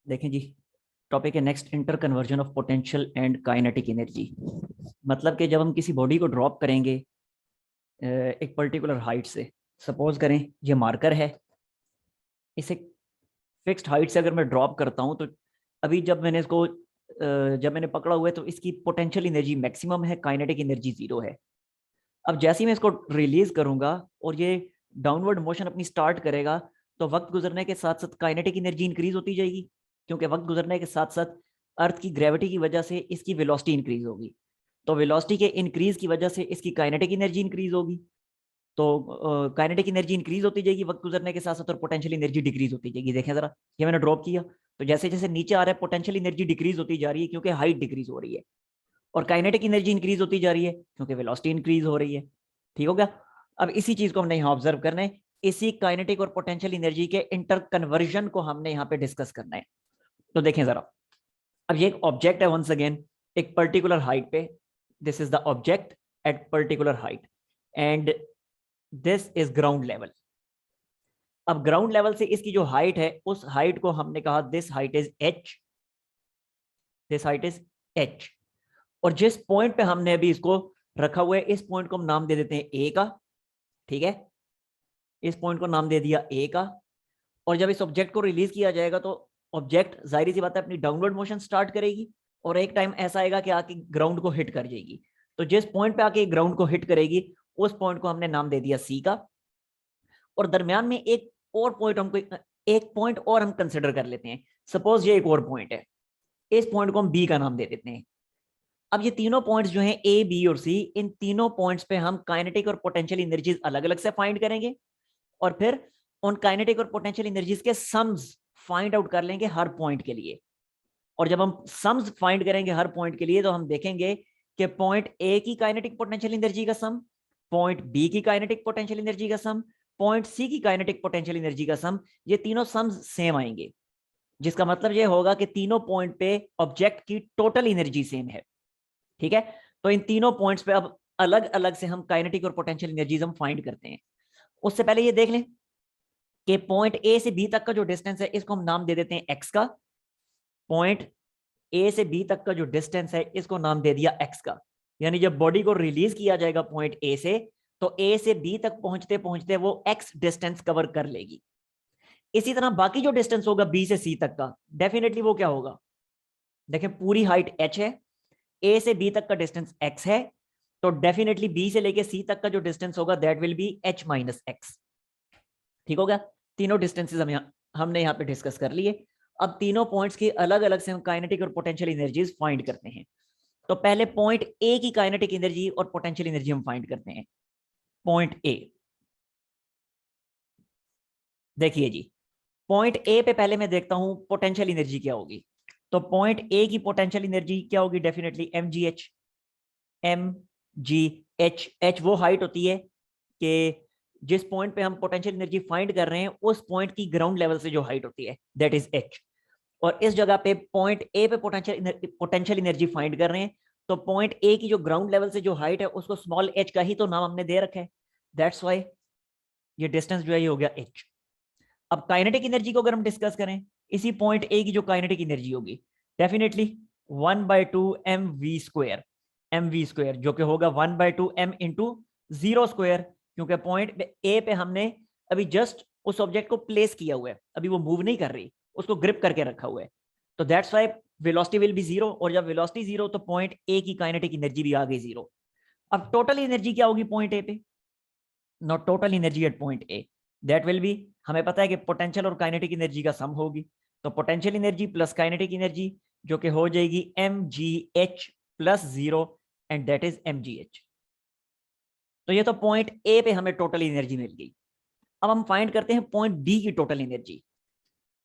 देखें जी, टॉपिक है next, inter conversion of potential and kinetic energy. मतलब कि जब हम किसी बॉडी को ड्रॉप करेंगे एक पर्टिकुलर हाइट से, सपोज करें ये मार्कर है, इसे फिक्स्ड हाइट से अगर मैं ड्रॉप करता हूं तो अभी जब मैंने इसको जब मैंने पकड़ा हुआ है तो इसकी पोटेंशियल एनर्जी मैक्सिमम है, काइनेटिक एनर्जी जीरो है। अब जैसे ही मैं इसको रिलीज करूंगा और ये डाउनवर्ड मोशन अपनी स्टार्ट करेगा, तो वक्त गुजरने के साथ साथ काइनेटिक एनर्जी इंक्रीज होती जाएगी, क्योंकि वक्त गुजरने के साथ साथ अर्थ की ग्रेविटी की वजह से इसकी वेलोसिटी इंक्रीज होगी। तो वेलोसिटी के इंक्रीज की वजह से इसकी काइनेटिक एनर्जी इंक्रीज होगी। तो काइनेटिक एनर्जी इंक्रीज होती जाएगी वक्त गुजरने के साथ साथ, और पोटेंशियल एनर्जी डिक्रीज होती जाएगी। देखें जरा, ये मैंने ड्रॉप किया तो जैसे जैसे नीचे आ रहा है पोटेंशियल एनर्जी डिक्रीज होती जा रही है, क्योंकि हाइट डिक्रीज हो रही है। और काइनेटिक एनर्जी इंक्रीज होती जा रही है क्योंकि वेलोसिटी इंक्रीज हो रही है। ठीक हो गया। अब इसी चीज को हमने यहाँ ऑब्जर्व करना है। इसी काइनेटिक और पोटेंशियल एनर्जी के इंटर कन्वर्जन को हमने यहाँ पे डिस्कस करना है। तो देखें जरा, अब ये एक ऑब्जेक्ट है, वंस अगेन एक पर्टिकुलर हाइट पे। This is the object at particular height and this is ground level. अब ग्राउंड लेवल से इसकी जो हाइट है, उस हाइट को हमने कहा this height is H, this height is H. और जिस पॉइंट पे हमने अभी इसको रखा हुआ है, इस पॉइंट को हम नाम दे देते हैं ए का। ठीक है, इस पॉइंट को नाम दे दिया ए का। और जब इस ऑब्जेक्ट को रिलीज किया जाएगा तो ऑब्जेक्ट जाहिर सी बात है अपनी डाउनवर्ड मोशन स्टार्ट करेगी, और एक टाइम ऐसा आएगा कि आके ग्राउंड को हिट कर जाएगी। तो जिस पॉइंट पे आके ग्राउंड को हिट करेगी, उस पॉइंट को हमने नाम दे दिया सी का। और दरमियान में एक और पॉइंट हमको एक पॉइंट और हम कंसिडर कर लेते हैं। सपोज ये एक और पॉइंट है, इस पॉइंट को हम बी का नाम दे देते हैं। अब ये तीनों पॉइंट्स जो हैं ए बी और सी, इन तीनों पॉइंट्स पे हम काइनेटिक और पोटेंशियल एनर्जीज अलग अलग से फाइंड करेंगे, और फिर उन काइनेटिक और पोटेंशियल एनर्जीज के सम्स फाइंड आउट कर लेंगे हर पॉइंट के लिए। और जब हम सम्स फाइंड करेंगे हर पॉइंट के लिए, तो हम देखेंगे कि पॉइंट ए की काइनेटिक पोटेंशियल एनर्जी का सम, पॉइंट बी की काइनेटिक पोटेंशियल एनर्जी का सम, पॉइंट सी की काइनेटिक पोटेंशियल एनर्जी का सम, ये तीनों सम्स सेम आएंगे। जिसका मतलब ये होगा कि तीनों पॉइंट पे ऑब्जेक्ट की टोटल एनर्जी सेम है। ठीक है, तो इन तीनों पॉइंट्स पे अब अलग अलग से हम काइनेटिक और पोटेंशियल एनर्जीज हम फाइंड करते हैं। उससे पहले ये देख लें कि पॉइंट ए से बी तक का जो डिस्टेंस है, इसको हम नाम दे देते हैं एक्स का। पॉइंट ए से बी तक का जो डिस्टेंस है, इसको नाम दे दिया एक्स का। यानी जब बॉडी को रिलीज किया जाएगा पॉइंट ए से, तो ए से बी तक पहुंचते पहुंचते वो एक्स डिस्टेंस कवर कर लेगी। इसी तरह बाकी जो डिस्टेंस होगा बी से सी तक का, डेफिनेटली वो क्या होगा? देखें, पूरी हाइट एच है, ए से बी तक का डिस्टेंस एक्स है, तो डेफिनेटली बी से लेके सी तक का जो डिस्टेंस होगा that will B H minus x. ठीक हो गया। तीनों डिस्टेंसेस हमने यहाँ पे डिस्कस कर लिए। अब तीनों पॉइंट्स की अलग अलग से हम काइनेटिक और पोटेंशियल एनर्जीज फाइंड करते हैं। तो पहले पॉइंट ए की काइनेटिक एनर्जी और पोटेंशियल एनर्जी हम फाइंड करते हैं। पॉइंट ए, देखिए जी, पॉइंट ए पे पहले मैं देखता हूं पोटेंशियल एनर्जी क्या होगी। तो पॉइंट ए की पोटेंशियल एनर्जी क्या होगी? Definitely M G H. M G H, H वो हाइट होती है कि जिस पॉइंट पे हम पोटेंशियल एनर्जी फाइंड कर रहे हैं, उस पॉइंट की ग्राउंड लेवल से जो हाइट होती है दैट इज एच। और इस जगह पे पॉइंट ए पे पोटेंशियल एनर्जी फाइंड कर रहे हैं, तो पॉइंट ए की जो ग्राउंड लेवल से जो हाइट है, उसको स्मॉल एच का ही तो नाम हमने दे रखा है। दैट्स वाई ये डिस्टेंस जो है ये हो गया एच। अब काइनेटिक एनर्जी को अगर हम डिस्कस करें, इसी पॉइंट ए की जो काइनेटिक एनर्जी होगी, definitely 1/2 mv², M V square, जो कि होगा 1/2 m × 0², क्योंकि पॉइंट ए पे हमने अभी जस्ट उस ऑब्जेक्ट को प्लेस किया हुआ है, अभी वो मूव नहीं कर रही, उसको ग्रिप करके रखा हुआ है। तो that's why velocity will be zero, और जब वेलोसिटी जीरो तो पॉइंट ए की काइनेटिक एनर्जी भी आ गई जीरो। अब टोटल एनर्जी क्या होगी पॉइंट ए पे? Not total energy at point A, that will B, हमें पता है कि पोटेंशियल और काइनेटिक एनर्जी का सम होगी। तो potential energy plus kinetic energy, जो कि हो जाएगी M G H plus zero, and that is M G H. तो ये तो पॉइंट ए पे हमें टोटल एनर्जी मिल गई। अब हम फाइंड करते हैं पॉइंट बी की टोटल एनर्जी।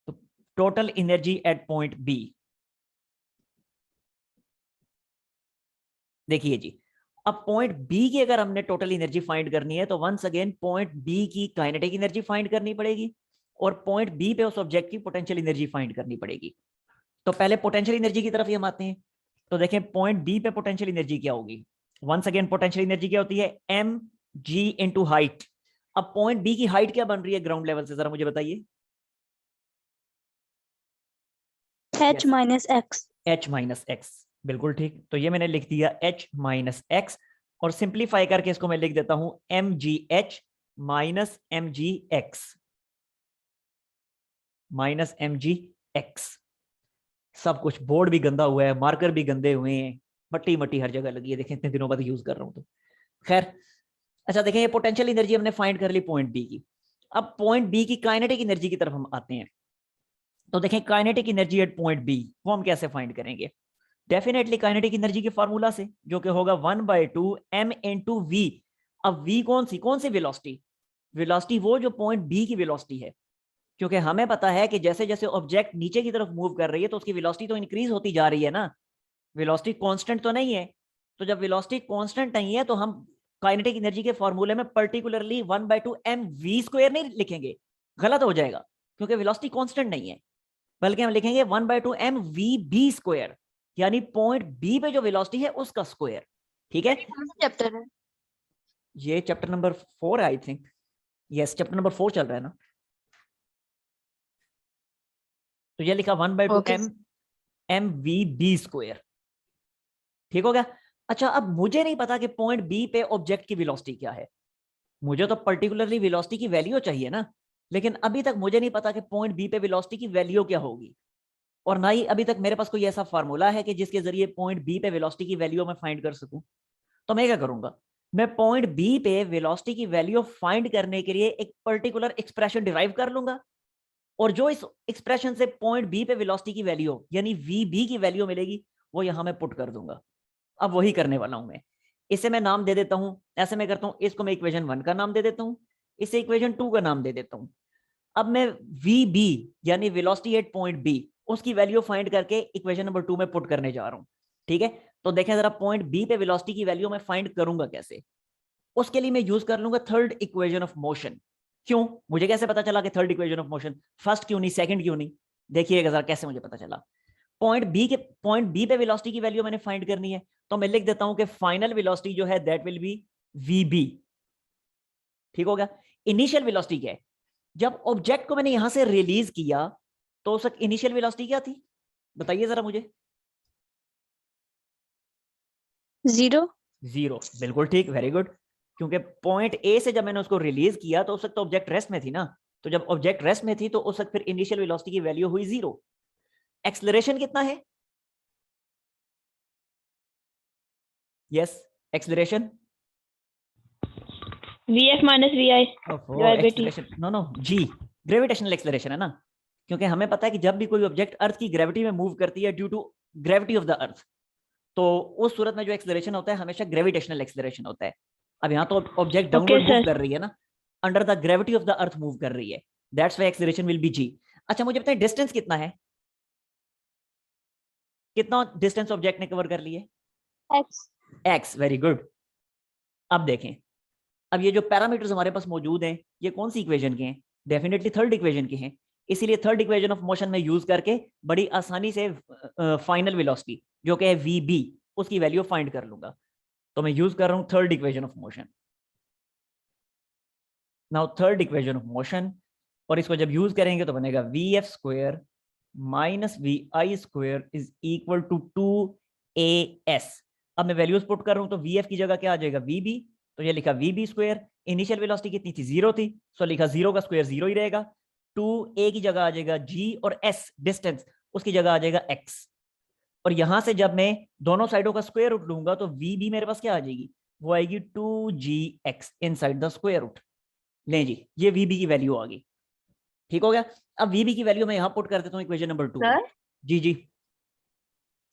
तो total energy at point B, देखिए जी, अब पॉइंट बी की अगर हमने टोटल एनर्जी फाइंड करनी है, तो वंस अगेन पॉइंट बी की काइनेटिक एनर्जी फाइंड करनी पड़ेगी, और पॉइंट बी पे उस ऑब्जेक्ट की पोटेंशियल एनर्जी फाइंड करनी पड़ेगी। तो पहले पोटेंशियल एनर्जी की तरफ ही हम आते हैं। तो देखें पॉइंट बी पे पोटेंशियल एनर्जी क्या होगी। वंस अगेन पोटेंशियल एनर्जी क्या होती है? M G into height. अब पॉइंट बी की हाइट क्या बन रही है ग्राउंड लेवल से, जरा मुझे बताइए। h minus x. h minus x, बिल्कुल ठीक। तो ये मैंने लिख दिया h माइनस एक्स, और सिंप्लीफाई करके इसको मैं लिख देता हूं mgh minus mgx, minus mgx। सब कुछ, बोर्ड भी गंदा हुआ है, मार्कर भी गंदे हुए हैं, मट्टी मट्टी हर जगह लगी है, देखें इतने दिनों बाद यूज कर रहा हूं तो खैर। अच्छा देखें, ये पोटेंशियल एनर्जी हमने फाइंड कर ली पॉइंट बी की। अब पॉइंट बी की काइनेटिक एनर्जी की तरफ हम आते हैं। तो देखें kinetic energy at point B वो हम कैसे फाइंड करेंगे? डेफिनेटली काइनेटिक एनर्जी के फार्मूला से, जो कि होगा 1/2 m इंटू वी। अब वी कौन सी वेलोसिटी? वेलोसिटी वो जो पॉइंट बी की वेलोसिटी है, क्योंकि हमें पता है कि जैसे जैसे ऑब्जेक्ट नीचे की तरफ मूव कर रही है तो उसकी वेलोसिटी तो इंक्रीज होती जा रही है ना, वेलोसिटी कांस्टेंट तो नहीं है। तो जब वेलोसिटी कांस्टेंट नहीं है तो हम काइनेटिक एनर्जी के फॉर्मूले में पर्टिकुलरली 1/2 mv² नहीं लिखेंगे, गलत हो जाएगा, क्योंकि वेलोसिटी कांस्टेंट नहीं है, बल्कि हम लिखेंगे 1/2 mvb², यानी पॉइंट बी पे जो वेलोसिटी है उसका स्क्वायर। ठीक है, चैप्टर है ये chapter number 4 I think, yes chapter number 4 चल रहा है ना। तो ये लिखा 1/2 mvb²। ठीक हो गया। अच्छा, अब मुझे नहीं पता कि पॉइंट बी पे ऑब्जेक्ट की वेलोसिटी क्या है, मुझे तो पर्टिकुलरली वेलोसिटी की वैल्यू चाहिए ना, लेकिन अभी तक मुझे नहीं पता कि पॉइंट बी पे वेलोसिटी की वैल्यू क्या होगी, और ना ही अभी तक मेरे पास कोई ऐसा फार्मूला है कि जिसके जरिए पॉइंट बी पे वेलोसिटी की वैल्यू मैं फाइंड कर सकूं। तो मैं क्या करूंगा, मैं पॉइंट बी पे वेलोसिटी की वैल्यू फाइंड करने के लिए एक पर्टिकुलर एक्सप्रेशन डिराइव कर लूंगा, और जो इस एक्सप्रेशन से पॉइंट बी पे वेलोसिटी की वैल्यू यानी वी बी की वैल्यू मिलेगी वो यहां मैं पुट कर दूंगा। अब वही करने वाला हूं मैं, इसे मैं नाम दे देता हूं, ऐसे मैं करता हूं, इसको मैं इक्वेशन 1 का नाम दे देता हूं, इसे इक्वेशन 2 का नाम दे देता हूं। अब मैं वी बी यानी वेलोसिटी एट पॉइंट बी उसकी वैल्यू फाइंड करके इक्वेशन नंबर 2 में पुट करने जा रहा हूं। ठीक है, तो देखें जरा पॉइंट बी पे वेलोसिटी की वैल्यू मैं फाइंड करूंगा कैसे। उसके लिए मैं यूज कर लूंगा थर्ड इक्वेशन ऑफ मोशन। क्यों, मुझे कैसे पता चला कि third equation of motion, first क्यों नहीं, सेकंड क्यों नहीं? देखिएगा जरा कैसे मुझे पता चला। पॉइंट बी पे वेलोसिटी की वैल्यू मैंने फाइंड करनी है, तो मैं लिख देता हूं कि फाइनल वेलोसिटी जो है that will be V B. ठीक हो गया। इनिशियल वेलोसिटी क्या है? जब ऑब्जेक्ट को मैंने यहां से रिलीज किया तो उस इनिशियल वेलोसिटी क्या थी, बताइए जरा मुझे। 0। 0, बिल्कुल ठीक, वेरी गुड। क्योंकि पॉइंट ए से जब मैंने उसको रिलीज किया तो उस वक्त तो ऑब्जेक्ट रेस्ट में थी ना, तो जब ऑब्जेक्ट रेस्ट में थी तो उस वक्त फिर इनिशियल वेलोसिटी की वैल्यू हुई 0। एक्सेलरेशन कितना है? Yes, acceleration vf minus vi divide by t। Acceleration no no G, gravitational acceleration है ना, क्योंकि हमें पता है कि जब भी कोई ऑब्जेक्ट अर्थ की ग्रेविटी में मूव करती है due to gravity of the earth, तो उस सूरत में जो एक्सेलरेशन होता है हमेशा ग्रेविटेशनल एक्सेलरेशन होता है। अब यहाँ तो object okay downward move sir. कर रही है ना, under the gravity of the earth move कर रही है, that's why acceleration will be g. अच्छा मुझे बताएं डिस्टेंस कितना है, कितना डिस्टेंस ऑब्जेक्ट ने कवर कर लिया है? x x, very good. अब देखें, अब ये जो पैरामीटर्स हमारे पास मौजूद हैं ये कौन सी इक्वेशन के हैं? डेफिनेटली थर्ड इक्वेशन के हैं, इसीलिए थर्ड इक्वेशन ऑफ मोशन में यूज करके बड़ी आसानी से फाइनल वेलोसिटी जो कि है वी बी उसकी वैल्यू फाइंड कर लूंगा। तो मैं यूज कर रहा हूं third equation of motion. Now third equation of motion, और इसको जब यूज करेंगे तो बनेगा V F square minus V I square is equal to 2as। अब मैं वैल्यूज पुट कर रहा हूं तो वी एफ की जगह क्या आ जाएगा, वी बी, तो ये लिखा V B square, initial velocity कितनी थी, 0 थी, सो लिखा 0 का स्क्वायर 0 ही रहेगा, 2a की जगह आ जाएगा g, और s डिस्टेंस उसकी जगह आ जाएगा x। और यहां से जब मैं दोनों साइडों का स्क्वायर रूट लूंगा तो वी बी मेरे पास क्या आ जाएगी, वो आएगी 2gx inside the square root. लें जी, ये वीबी की वैल्यू आ गई। ठीक हो गया। अब वीबी की वैल्यू मैं यहां पुट कर देता हूं इक्वेशन नंबर 2 में। सर जी जी,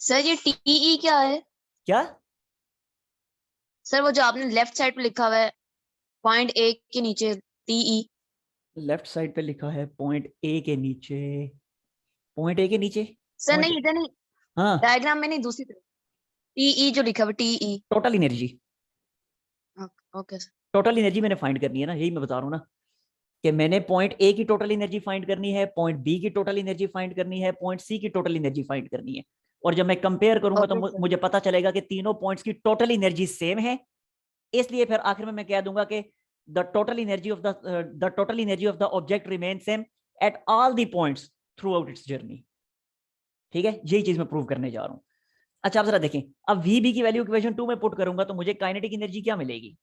सर ये टीई क्या है? क्या? सर वो जो आपने लेफ्ट साइड पे लिखा हुआ है पॉइंट ए के नीचे टीई। लेफ्ट साइड पे लिखा है पॉइंट ए के नीचे, पॉइंट ए के नीचे सर पॉइंट, नहीं इधर नहीं, हाँ, डायग्राम में नहीं, दूसरी तरफ टीई जो लिखा हुआ TE. Total energy. Okay sir. Total energy मैंने फाइंड करनी है ना, यही मैं बता रहा हूँ ना, कि मैंने पॉइंट ए की टोटल एनर्जी फाइंड करनी है, पॉइंट बी की टोटल एनर्जी फाइंड करनी है, पॉइंट सी की टोटल एनर्जी फाइंड करनी है। और जब मैं कंपेयर करूंगा तो ओके सर। मुझे पता चलेगा कि तीनों पॉइंट्स की टोटल एनर्जी सेम है, इसलिए फिर आखिर में मैं कह दूंगा कि the total energy of the object remain same at all the points through out it's journey. ठीक है, यही चीज मैं प्रूव करने जा रहा हूं। अच्छा आप जरा देखें, अब वीबी की वैल्यू इक्वेशन 2 में पुट करूंगा तो मुझे काइनेटिक एनर्जी क्या मिलेगी?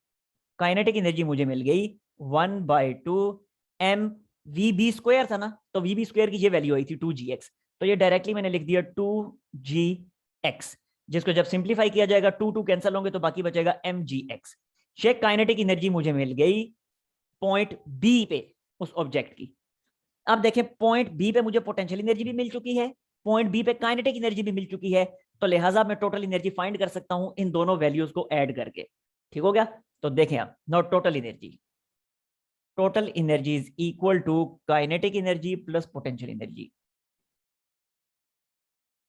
काइनेटिक एनर्जी मुझे मिल गई 1/2 एम वी बी स्क्वायर था ना, तो वी बी स्क्वायर की ये वैल्यू आई थी 2gx, तो ये डायरेक्टली मैंने लिख दिया 2gx, जिसको जब सिंप्लीफाई किया जाएगा 2 कैंसिल होंगे तो बाकी बचेगा mgx। ये काइनेटिक एनर्जी मुझे मिल गई पॉइंट बी पे उस ऑब्जेक्ट की। अब देखें पॉइंट बी पे मुझे पोटेंशियल एनर्जी भी मिल चुकी है, पॉइंट बी पे काइनेटिक एनर्जी भी मिल चुकी है, तो लिहाजा मैं टोटल एनर्जी फाइंड कर सकता हूं इन दोनों वैल्यूज को ऐड करके। ठीक हो गया? तो देखें आप, now total energy is equal to kinetic energy plus potential energy,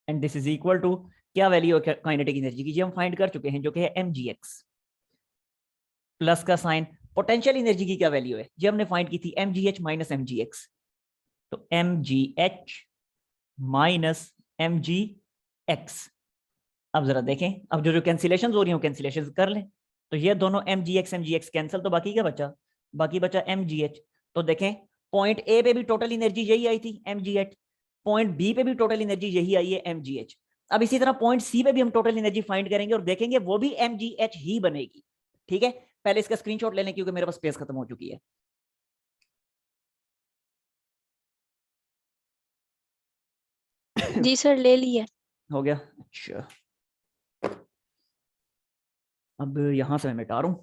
and this is equal to क्या वैल्यू है काइनेटिक एनर्जी की, जो हम फाइंड कर चुके हैं, जो कि है mgx, प्लस का साइन। पोटेंशियल एनर्जी की क्या वैल्यू है, जो हमने फाइंड की थी mgh माइनस mgx, तो mgh माइनस mgx। अब जरा देखें, अब जो जो कैंसिलेशन हो रही हो कैंसिलेशन कर लें, तो ये दोनों mgx कैंसिल, तो बाकी क्या बचा? बाकी बचा mgh। तो देखें पॉइंट ए पे भी टोटल एनर्जी यही आई थी mgh, पॉइंट बी पे भी टोटल एनर्जी यही आई है mgh। अब इसी तरह पॉइंट सी पे भी हम टोटल एनर्जी फाइंड करेंगे और देखेंगे वो भी mgh ही बनेगी। ठीक है, पहले इसका स्क्रीनशॉट ले लें क्योंकि मेरे पास स्पेस खत्म हो चुकी है। जी सर ले लिया। हो गया? अच्छा, अब यहां से मैं मिटा रहा हूं।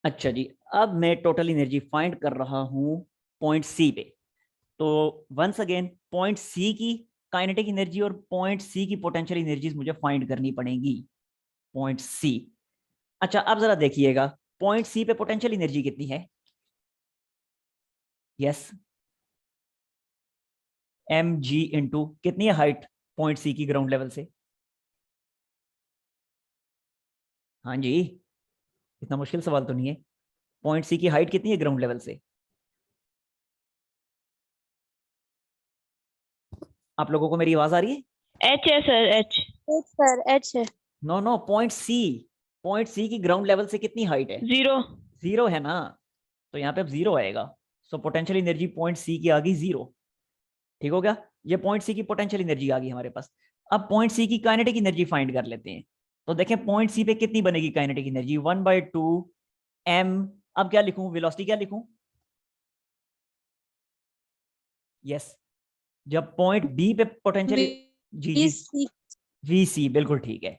अच्छा जी, अब मैं टोटल एनर्जी फाइंड कर रहा हूं पॉइंट सी पे। तो वंस अगेन पॉइंट सी की काइनेटिक एनर्जी और पॉइंट सी की पोटेंशियल एनर्जीज मुझे फाइंड करनी पड़ेंगी। पॉइंट सी, अच्छा अब जरा देखिएगा पॉइंट सी पे पोटेंशियल एनर्जी कितनी है? यस, एम जी इंटू कितनी है हाइट पॉइंट सी की ग्राउंड लेवल से? हाँ जी, इतना मुश्किल सवाल तो नहीं है। पॉइंट सी की हाइट कितनी है ग्राउंड लेवल से? आप लोगों को मेरी आवाज आ रही है? एच है sir, H. H sir H है। नो नो, पॉइंट सी की ग्राउंड लेवल से कितनी हाइट है? 0। 0 है ना, तो यहाँ पे अब 0 आएगा। So potential energy point C की आ गई 0। ठीक हो गया? ये पॉइंट सी की पोटेंशियल एनर्जी आ गई हमारे पास। अब पॉइंट सी की काइनेटिक एनर्जी फाइंड कर लेते हैं। तो देखें पॉइंट सी पे कितनी बनेगी काइनेटिक एनर्जी? 1/2 एम। अब क्या लिखूं, वेलोसिटी क्या लिखूं? यस, जब पॉइंट बी पे पोटेंशियल, जी जी, सी वी सी, बिल्कुल ठीक है,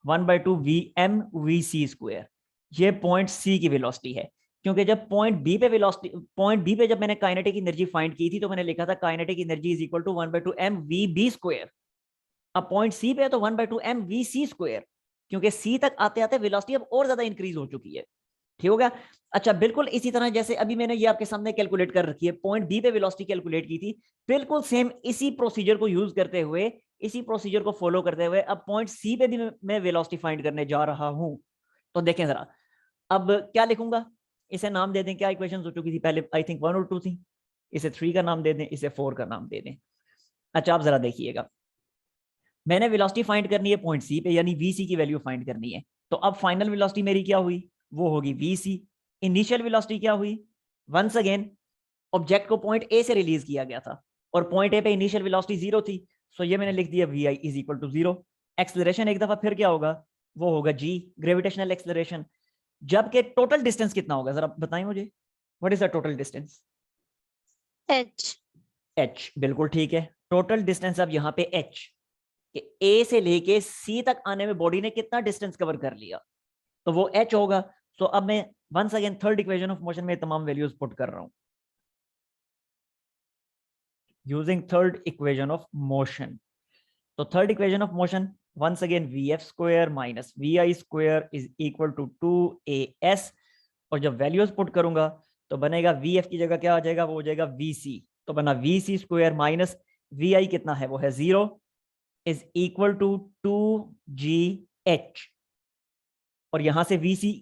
1/2 V M V C square, ये पॉइंट सी की वेलोसिटी है। क्योंकि जब पॉइंट बी पे वेलोसिटी, पॉइंट बी पे जब मैंने काइनेटिक एनर्जी फाइंड की थी तो मैंने लिखा था kinetic energy is equal to 1/2 M V B square. अब पॉइंट सी पे है तो 1/2 एम वी सी स्क्वायर, क्योंकि सी तक आते आते वेलोसिटी अब और ज्यादा इंक्रीज हो चुकी है। ठीक हो गया? अच्छा, बिल्कुल इसी तरह जैसे अभी मैंने ये आपके सामने कैलकुलेट कर रखी है, पॉइंट बी पे वेलोसिटी कैलकुलेट की थी, बिल्कुल सेम इसी प्रोसीजर को यूज करते हुए, इसी प्रोसीजर को फॉलो करते हुए अब पॉइंट सी पे भी मैं वेलोसिटी फाइंड करने जा रहा हूं। तो देखें जरा, अब क्या लिखूंगा, इसे नाम दे दें, क्या इक्वेशन हो चुकी थी पहले, आई थिंक 1 और 2 थी, इसे 3 का नाम दे दें, इसे 4 का नाम दे दें। अच्छा आप जरा देखिएगा, मैंने वेलोसिटी फाइंड करनी है पॉइंट सी पे, यानी वी सी की वैल्यू फाइंड करनी है। तो अब फाइनल वेलोसिटी मेरी क्या हुई, वो होगी वी सी। इनिशियल वेलोसिटी क्या हुई? वंस अगेन ऑब्जेक्ट को पॉइंट ए से रिलीज किया गया था और पॉइंट ए पे इनिशियल वेलोसिटी 0 थी, सो ये मैंने लिख दिया V I is equal to 0। Acceleration एक दफा फिर क्या होगा, वो होगा जी, ग्रेविटेशनल एक्सेलरेशन। जबकि टोटल डिस्टेंस कितना होगा जरा बताएं मुझे, what is the total distance? H. H, बिल्कुल ठीक है, टोटल डिस्टेंस अब यहाँ पे एच, कि ए से लेके सी तक आने में बॉडी ने कितना डिस्टेंस कवर कर लिया, तो वो एच होगा। सो अब मैं once again third equation of motion में तमाम वैल्यूज पुट कर रहा हूं, using third equation of motion. तो third equation of motion, once again V F square minus V I square is equal to 2as, और जब वैल्यूज पुट करूंगा तो बनेगा वी एफ की जगह क्या आ जाएगा, वो हो जाएगा वी सी, तो बना V C square minus V I कितना है, वो है 0, इज इक्वल टू 2gh, और यहां से वी सी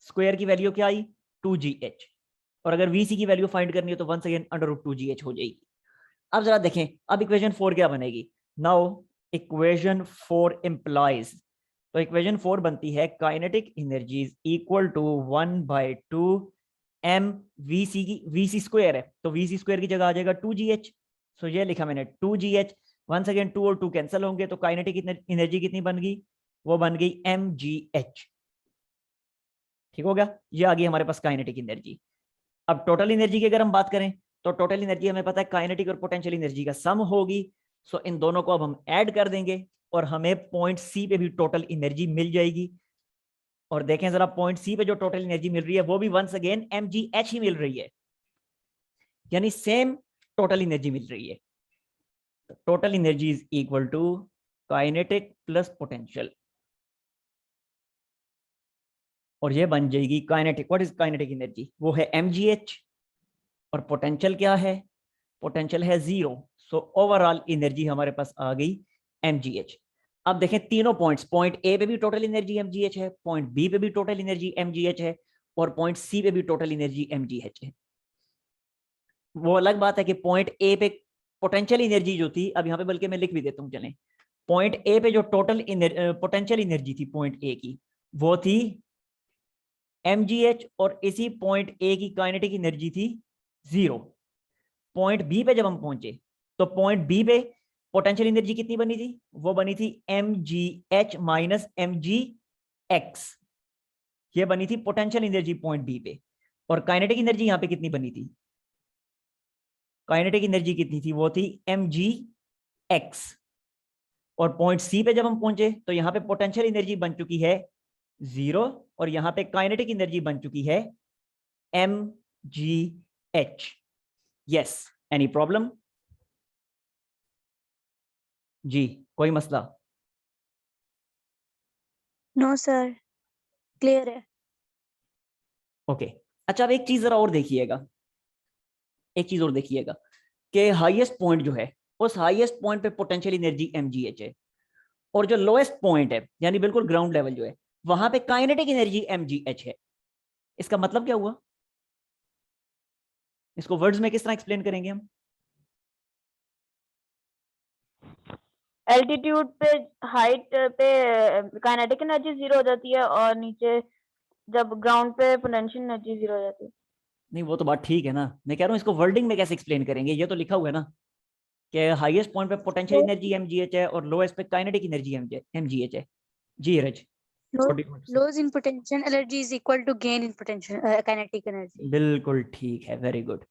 स्क्वायर की वैल्यू क्या आई, 2gh, और अगर वी सी की वैल्यू फाइंड करनी है तो वंस अगेन √2gh हो जाएगी। अब जरा देखें, अब इक्वेशन 4 क्या बनेगी, नाउ इक्वेशन 4 इंप्लाइज, तो इक्वेशन 4 बनती है kinetic energy is equal to 1/2 M V C की वी सी स्क्वायर है, तो वी सी स्क्वायर की जगह आ जाएगा 2GH। सो ये लिखा मैंने 2GH। वंस अगेन 2 और 2 कैंसिल होंगे, तो काइनेटिक एनर्जी कितनी बन गई, वो बन गई mgh। ठीक हो गया, ये आ गई हमारे पास काइनेटिक एनर्जी। अब टोटल एनर्जी की अगर हम बात करें, तो टोटल एनर्जी हमें पता है काइनेटिक और पोटेंशियल एनर्जी का सम होगी। सो इन दोनों को अब हम ऐड कर देंगे और हमें पॉइंट सी पे भी टोटल एनर्जी मिल जाएगी। और देखें जरा, पॉइंट सी पे जो टोटल एनर्जी मिल रही है वो भी वंस अगेन mgh ही मिल रही है, यानी सेम टोटल एनर्जी मिल रही है। Total energy is equal to kinetic plus potential, और ये बन जाएगी kinetic. What is kinetic energy, वो है mgh, और पोटेंशियल क्या है, पोटेंशियल है 0। सो ओवरऑल एनर्जी हमारे पास आ गई mgh। अब देखें तीनों पॉइंट्स, पॉइंट ए पे भी टोटल एनर्जी mgh है, पॉइंट बी पे भी टोटल एनर्जी mgh है, और पॉइंट सी पे भी टोटल एनर्जी mgh है। वो अलग बात है कि पॉइंट ए पे पोटेंशियल एनर्जी जो थी, अब यहाँ पे बल्कि मैं लिख भी देता हूँ, चलें। पॉइंट ए पे जो टोटल पोटेंशियल एनर्जी थी पॉइंट ए की, वो थी mgh, और इसी पॉइंट ए की काइनेटिक एनर्जी थी 0। पॉइंट बी पे जब हम पहुंचे, तो पॉइंट बी पे पोटेंशियल एनर्जी कितनी बनी थी, वो बनी थी mgh माइनस mgx। ये बनी थी पोटेंशियल एनर्जी पॉइंट बी पे। और काइनेटिक एनर्जी यहां पे कितनी बनी थी, काइनेटिक एनर्जी कितनी थी, वो थी mgx। और पॉइंट सी पे जब हम पहुंचे, तो यहां पे पोटेंशियल एनर्जी बन चुकी है 0, और यहां पे काइनेटिक एनर्जी बन चुकी है mgh। यस, एनी प्रॉब्लम जी, कोई मसला? नो सर, क्लियर है। ओके। अच्छा, अब एक चीज जरा और देखिएगा, एक चीज और देखिएगा कि हाईएस्ट पॉइंट जो है, उस हाईएस्ट पॉइंट पे पोटेंशियल एनर्जी mgh है, और जो लोएस्ट पॉइंट है यानी बिल्कुल ग्राउंड लेवल जो है, वहां पे काइनेटिक एनर्जी mgh है। इसका मतलब क्या हुआ, इसको वर्ड्स में किस तरह एक्सप्लेन करेंगे हम? एल्टीट्यूड पे, हाइट पे काइनेटिक एनर्जी 0 हो जाती है, और नीचे जब ग्राउंड पे पोटेंशियल एनर्जी 0 हो जाती है। नहीं, वो तो बात ठीक है ना, मैं कह रहा हूँ इसको वर्डिंग में कैसे एक्सप्लेन करेंगे, ये तो लिखा हुआ है ना कि हाईएस्ट पॉइंट पे पोटेंशियल एनर्जी mgh है और लोएस्ट पे काइनेटिक एनर्जी mgh है। जी रज, Loss in potential energy is equal to gain in potential kinetic energy. बिल्कुल ठीक है, वेरी गुड।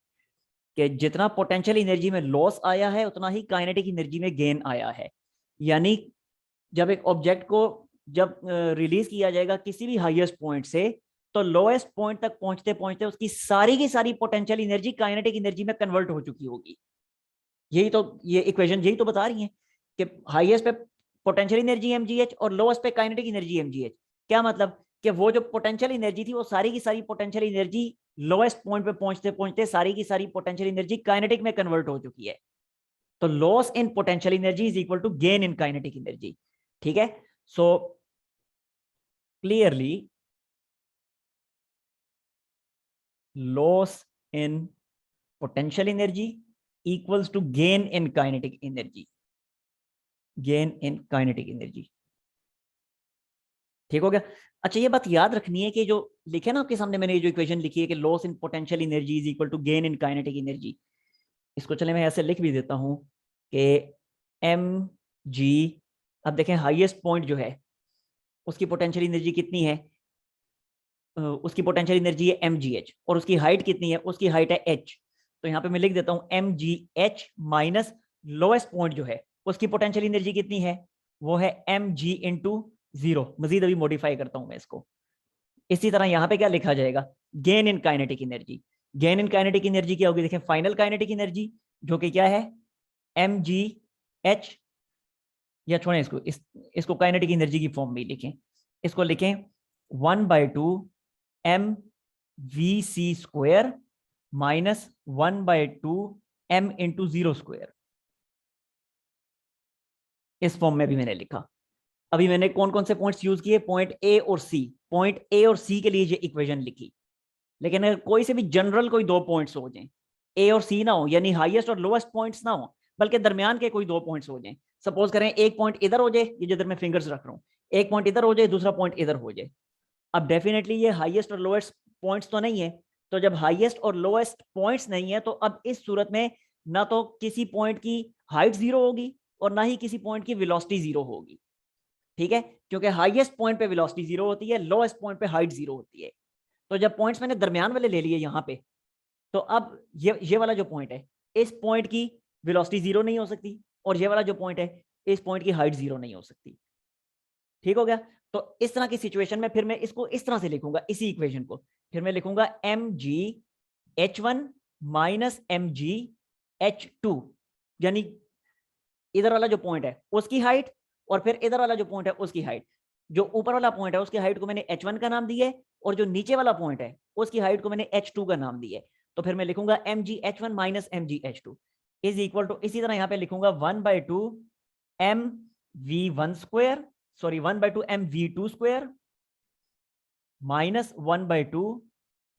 कि जितना पोटेंशियल एनर्जी में लॉस आया है, उतना ही काइनेटिक एनर्जी में गेन आया है। यानी जब एक ऑब्जेक्ट को जब रिलीज किया जाएगा किसी भी हाईएस्ट पॉइंट से, तो लोएस्ट पॉइंट तक पहुंचते पहुंचते उसकी सारी की सारी पोटेंशियल एनर्जी काइनेटिक एनर्जी में कन्वर्ट हो चुकी होगी। यही तो, ये इक्वेशन यही तो बता रही है कि हाईएस्ट पे पोटेंशियल एनर्जी mgh और लोएस्ट पे काइनेटिक एनर्जी mgh। क्या मतलब कि वो जो पोटेंशियल एनर्जी थी, वो सारी की सारी पोटेंशियल एनर्जी लोएस्ट पॉइंट पे पहुंचते पहुंचते सारी की सारी पोटेंशियल एनर्जी काइनेटिक में कन्वर्ट हो चुकी है। तो loss in potential energy is equal to gain in kinetic energy. ठीक है, so clearly loss in potential energy equals to gain in kinetic energy, gain in kinetic energy. ठीक हो गया। अच्छा, ये बात याद रखनी है कि जो लिखे ना आपके सामने, मैंने ये जो इक्वेशन लिखी है कि loss in potential energy is equal to gain in kinetic energy, इसको चले मैं ऐसे लिख भी देता हूं कि mg, अब देखें हाईएस्ट पॉइंट जो है उसकी पोटेंशियल एनर्जी कितनी है, उसकी पोटेंशियल एनर्जी है mgh, और उसकी हाइट कितनी है, उसकी हाइट है h। तो यहाँ पे मैं लिख देता हूँ mgh माइनस लोएस्ट पॉइंट जो है उसकी पोटेंशियल एनर्जी कितनी है, वो है mg इंटू 0। मजीद अभी मॉडिफाई करता हूं मैं इसको। इसी तरह यहाँ पे क्या लिखा जाएगा, gain in kinetic energy. Gain in kinetic energy क्या होगी, देखें फाइनल काइनेटिक एनर्जी जो कि क्या है mgh, या छोड़ें इसको, इसको काइनेटिक एनर्जी की फॉर्म में लिखें, इसको लिखें 1/2 mvc square minus 1/2 m into 0 square. इस फॉर्म में भी मैंने लिखा। अभी मैंने कौन कौन से पॉइंट्स यूज किए, पॉइंट ए और सी, पॉइंट ए और सी के लिए ये इक्वेशन लिखी। लेकिन अगर कोई से भी जनरल कोई दो पॉइंट्स हो जाएं, ए और सी ना हो, यानी हाईएस्ट और लोएस्ट पॉइंट्स ना हो, बल्कि दरमियान के कोई दो पॉइंट्स हो जाएं, सपोज करें एक पॉइंट इधर हो जाए, ये जिधर मैं फिंगर्स रख रहा हूं, एक पॉइंट इधर हो जाए, दूसरा पॉइंट इधर हो जाए। अब डेफिनेटली ये हाईएस्ट और लोएस्ट पॉइंट्स तो नहीं है, तो जब हाईएस्ट और लोएस्ट पॉइंट्स नहीं है तो अब इस सूरत में ना तो किसी पॉइंट की हाइट जीरो होगी और ना ही किसी पॉइंट की वेलोसिटी जीरो होगी, ठीक है, क्योंकि हाईएस्ट पॉइंट पे वेलोसिटी जीरो होती है, लोएस्ट पॉइंट पे हाइट जीरो होती है। तो जब पॉइंट्स मैंने दरमियान वाले ले लिए यहाँ पे, तो अब ये वाला जो पॉइंट है, इस पॉइंट की वेलोसिटी जीरो नहीं हो सकती और ये वाला जो पॉइंट है, इस पॉइंट की हाइट जीरो नहीं हो सकती। ठीक हो गया। तो इस तरह की सिचुएशन में फिर मैं इसको इस तरह से लिखूंगा, इसी इक्वेशन को फिर मैं लिखूंगा mg(h1 - mg(h2), यानी इधर वाला जो पॉइंट है उसकी हाइट और फिर इधर वाला जो पॉइंट है उसकी हाइट। जो ऊपर वाला पॉइंट है उसकी हाइट को मैंने h1 का नाम दिया है और जो नीचे वाला पॉइंट है उसकी हाइट को मैंने h2 का नाम दिया है। तो फिर मैं लिखूंगा mg(h1 - mg(h2) is equal to, इसी तरह यहाँ पे लिखूंगा 1/2 mv1 square, sorry 1/2 mv2 square minus 1/2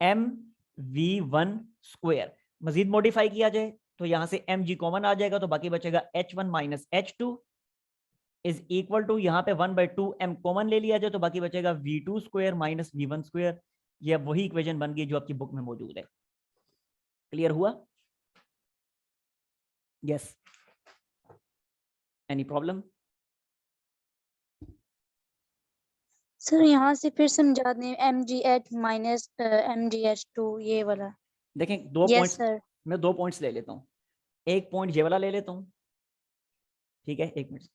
mv1 square. मजीद मॉडिफाई किया जाए तो यहां से mg कॉमन आ जाएगा, तो बाकी बचेगा h1 - h2 is equal to, यहाँ पे 1/2 m कॉमन ले लिया जाए तो बाकी बचेगा v2 square minus v1 square. ये अब वही इक्वेशन बन गई जो आपकी बुक में मौजूद है। क्लियर हुआ? Yes, any problem? सर यहाँ से फिर समझा दें mgh माइनस mgh2 ये वाला। देखें दो यस पॉइंट्स, सर। मैं 2 पॉइंट्स ले लेता हूँ। एक पॉइंट ये वाला ले लेता हूँ, ठीक है, एक मिनट,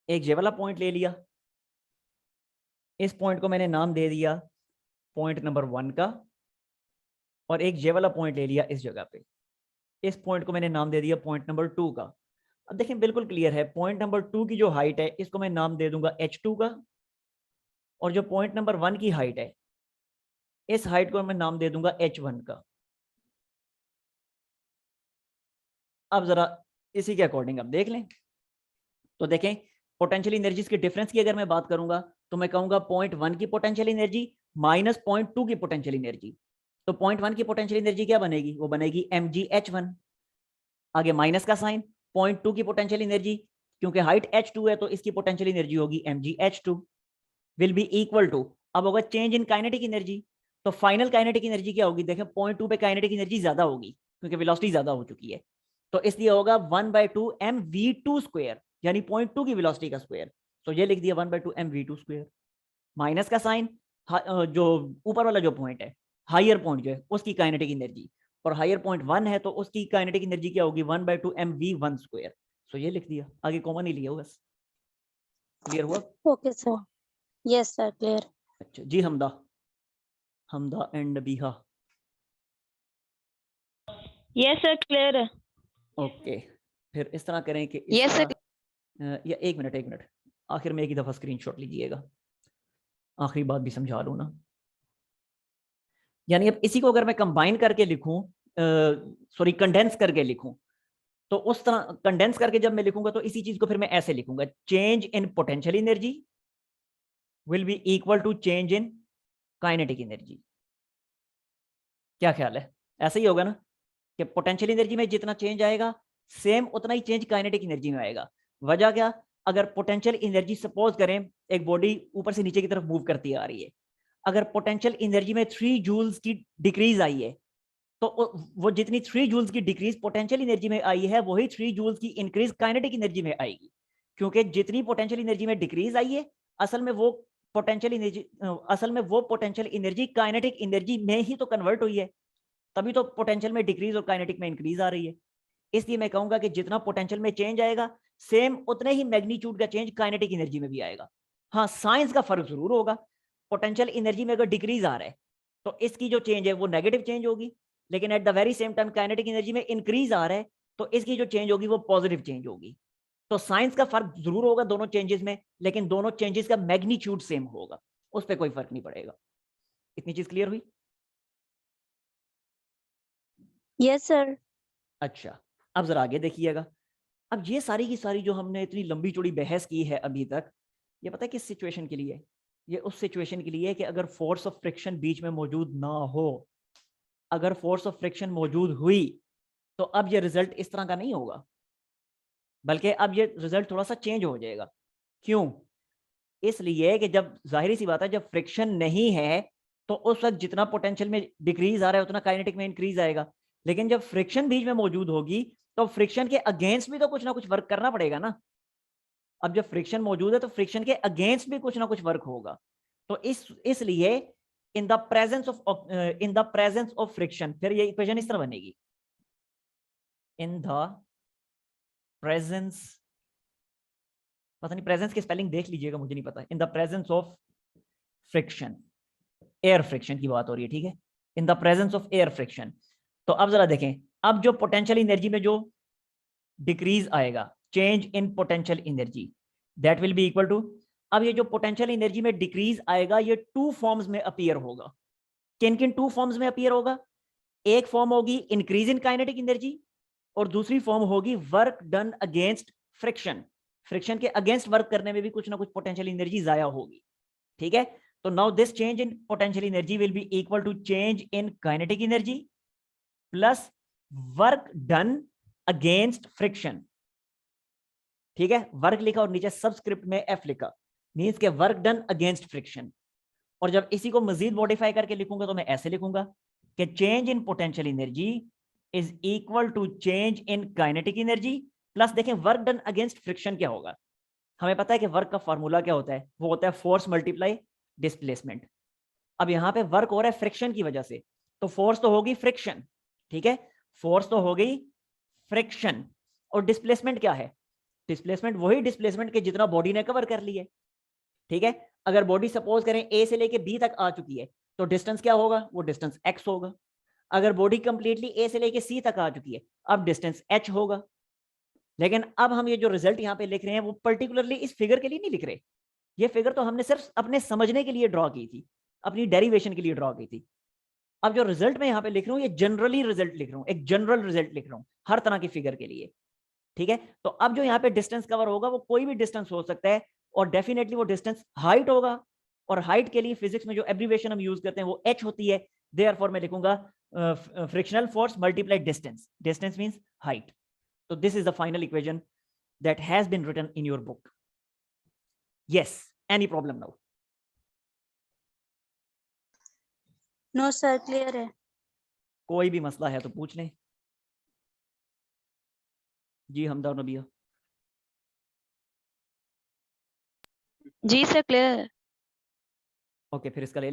एक ये वाला पॉइंट ले लिया, इस पॉइंट को मैंने नाम दे दिया पॉइंट नंबर 1 का, और एक ये वाला पॉइंट ले लिया इस जगह पे, इस पॉइंट को मैंने नाम दे दिया पॉइंट नंबर 2 का। अब देखें बिल्कुल क्लियर है, पॉइंट नंबर 2 की जो हाइट है इसको मैं नाम दे दूंगा h2 का, और जो पॉइंट नंबर 1 की हाइट है इस हाइट को मैं नाम दे दूंगा h1 का। अब जरा इसी के अकॉर्डिंग अब देख लें, तो देखें पोटेंशियल एनर्जीज के डिफरेंस की अगर मैं बात करूंगा तो मैं कहूंगा पॉइंट 1 की पोटेंशियल एनर्जी माइनस पॉइंट 2 की पोटेंशियल एनर्जी। तो पॉइंट 1 की पोटेंशियल एनर्जी क्या बनेगी? वो बनेगी mgh1, आगे माइनस का साइन, पॉइंट 2 की पोटेंशियल एनर्जी, क्योंकि हाइट h2 है तो इसकी पोटेंशियल एनर्जी होगी mgh2 will be equal to, अब होगा चेंज इन काइनेटिक एनर्जी। तो फाइनल काइनेटिक एनर्जी क्या होगी? देखें पॉइंट 2 पे काइनेटिक एनर्जी ज्यादा होगी क्योंकि वेलोसिटी ज्यादा हो चुकी है, तो इसलिए होगा 1/2 mv2 स्क्वायर, यानी पॉइंट 2 की वेलोसिटी का स्क्वायर। तो ये लिख दिया 1/2 mv2 स्क्वायर, माइनस का साइन, जो ऊपर वाला जो पॉइंट है, हायर पॉइंट जो है उसकी काइनेटिक एनर्जी, और हायर पॉइंट 1 है तो उसकी काइनेटिक एनर्जी क्या होगी? 1/2 mv1 स्क्वायर। सो ये लिख दिया, आगे कॉमन ही लिया बस। क्लियर हुआ? Okay sir. Yes sir, clear. अच्छा जी, हमदा, हमदा एंड बीहा। यस सर, क्लियर है। ओके, फिर इस तरह करें कि Yes, sir. या एक मिनट, आखिर में एक ही दफा स्क्रीनशॉट लीजिएगा, आखिरी बात भी समझा लूँ ना। यानी अब इसी को अगर मैं कंबाइन करके लिखूं, सॉरी कंडेंस करके लिखूं, तो उस तरह कंडेंस करके जब मैं लिखूंगा तो इसी चीज को फिर मैं ऐसे लिखूंगा, change in potential energy will be equal to change in kinetic energy. क्या ख्याल है? ऐसा ही होगा ना कि पोटेंशियल एनर्जी में जितना चेंज आएगा सेम उतना ही चेंज काइनेटिक एनर्जी में आएगा। वजह क्या? अगर पोटेंशियल एनर्जी सपोज करें एक बॉडी ऊपर से नीचे की तरफ मूव करती आ रही है, अगर पोटेंशियल एनर्जी में 3 जूल्स की डिक्रीज आई है तो वो जितनी 3 जूल्स की डिक्रीज पोटेंशियल एनर्जी में आई है वही 3 जूल्स की इंक्रीज काइनेटिक एनर्जी में आएगी, क्योंकि जितनी पोटेंशियल एनर्जी में डिक्रीज आई है असल में वो पोटेंशियल एनर्जी काइनेटिक एनर्जी में ही तो कन्वर्ट हुई है, तभी तो पोटेंशियल में डिक्रीज और काइनेटिक में इंक्रीज आ रही है। इसलिए मैं कहूंगा कि जितना पोटेंशियल में चेंज आएगा सेम उतने ही मैग्नीट्यूड का चेंज काइनेटिक एनर्जी में भी आएगा। हाँ, साइंस का फर्क जरूर होगा, पोटेंशियल एनर्जी में अगर डिक्रीज आ रहा है तो इसकी जो चेंज है वो नेगेटिव चेंज होगी, लेकिन at the very same time kinetic energy में इंक्रीज आ रहा है तो इसकी जो चेंज होगी वो पॉजिटिव चेंज होगी। तो साइंस का फर्क जरूर होगा दोनों चेंजेस में, लेकिन दोनों चेंजेस का मैग्नीट्यूड सेम होगा, उस पर कोई फर्क नहीं पड़ेगा। इतनी चीज क्लियर हुई? Yes sir. अच्छा, अब जरा आगे देखिएगा। अब ये सारी की सारी जो हमने इतनी लंबी चौड़ी बहस की है अभी तक, ये पता है किस सिचुएशन के लिए? ये उस सिचुएशन के लिए है कि अगर फोर्स ऑफ फ्रिक्शन बीच में मौजूद ना हो, अगर फोर्स ऑफ फ्रिक्शन मौजूद हुई तो अब ये रिजल्ट इस तरह का नहीं होगा, बल्कि अब ये रिजल्ट थोड़ा सा चेंज हो जाएगा। क्यों? इसलिए कि जब जाहिर सी बात है जब फ्रिक्शन नहीं है तो उस वक्त जितना पोटेंशियल में डिक्रीज आ रहा है उतना काइनेटिक में इंक्रीज आएगा। लेकिन जब फ्रिक्शन बीच में मौजूद होगी तो फ्रिक्शन के अगेंस्ट भी तो कुछ ना कुछ वर्क करना पड़ेगा ना। अब जब फ्रिक्शन मौजूद है तो फ्रिक्शन के अगेंस्ट भी कुछ ना कुछ वर्क होगा। तो इसलिए in the presence of friction, फिर ये इक्वेशन इस तरह बनेगी, इन द प्रेजेंस, पता नहीं प्रेजेंस की स्पेलिंग देख लीजिएगा, मुझे नहीं पता। In the presence of friction, air friction की बात हो रही है, ठीक है, in the presence of air friction. तो अब जरा देखें, अब जो पोटेंशियल एनर्जी में जो डिक्रीज आएगा, change in potential energy, that will be equal to, अब ये जो पोटेंशियल एनर्जी में डिक्रीज आएगा ये टू फॉर्म्स में अपीयर होगा। किन किन टू फॉर्म्स में अपीयर होगा? एक फॉर्म होगी इंक्रीज इन काइनेटिक एनर्जी और दूसरी फॉर्म होगी work done against friction. Friction के अगेंस्ट वर्क करने में भी कुछ ना कुछ पोटेंशियल एनर्जी जाया होगी, ठीक है। तो now this change in potential energy will be equal to change in kinetic energy plus work done against friction, ठीक है। वर्क लिखा और नीचे सबस्क्रिप्ट में एफ लिखा, मींस के वर्क डन अगेंस्ट फ्रिक्शन। और जब इसी को मजीद मॉडिफाई करके लिखूंगा तो मैं ऐसे लिखूंगा कि change in potential energy is equal to change in kinetic energy plus, देखें वर्क डन अगेंस्ट फ्रिक्शन क्या होगा, हमें पता है कि वर्क का फॉर्मूला क्या होता है, वो होता है फोर्स मल्टीप्लाई डिस्प्लेसमेंट। अब यहाँ पे वर्क हो रहा है फ्रिक्शन की वजह से, तो फोर्स तो होगी फ्रिक्शन, ठीक है, फोर्स तो हो गई फ्रिक्शन। और डिस्प्लेसमेंट क्या है? डिस्प्लेसमेंट वही डिस्प्लेसमेंट के जितना बॉडी ने कवर कर लिया है, ठीक है। अगर बॉडी सपोज करें ए से लेके बी तक आ चुकी है तो डिस्टेंस क्या होगा? वो डिस्टेंस एक्स होगा। अगर बॉडी कंप्लीटली ए से लेके सी तक आ चुकी है अब डिस्टेंस एच होगा। लेकिन अब हम ये जो रिजल्ट यहाँ पे लिख रहे हैं वो पर्टिकुलरली इस फिगर के लिए नहीं लिख रहे, ये फिगर तो हमने सिर्फ अपने समझने के लिए ड्रॉ की थी, अपनी डेरिवेशन के लिए ड्रॉ की थी। अब जो रिजल्ट मैं यहाँ पे लिख रहा हूँ ये जनरली रिजल्ट लिख रहा हूँ, एक जनरल रिजल्ट लिख रहा हूँ हर तरह की फिगर के लिए, ठीक है। तो अब जो यहाँ पे डिस्टेंस कवर होगा वो कोई भी डिस्टेंस हो सकता है और डेफिनेटली वो डिस्टेंस हाइट होगा, और हाइट के लिए फिजिक्स में जो एब्रीविएशन हम यूज करते हैं वो एच होती है। देयरफॉर मैं लिखूंगा frictional force multiply distance, distance means height. तो this is the final equation that has been written in your book. Yes, any problem now? No sir, clear है। कोई भी मसला है तो पूछ लें। जी हमदा नबिया। जी सर, क्लियर है। ओके, फिर इसका ले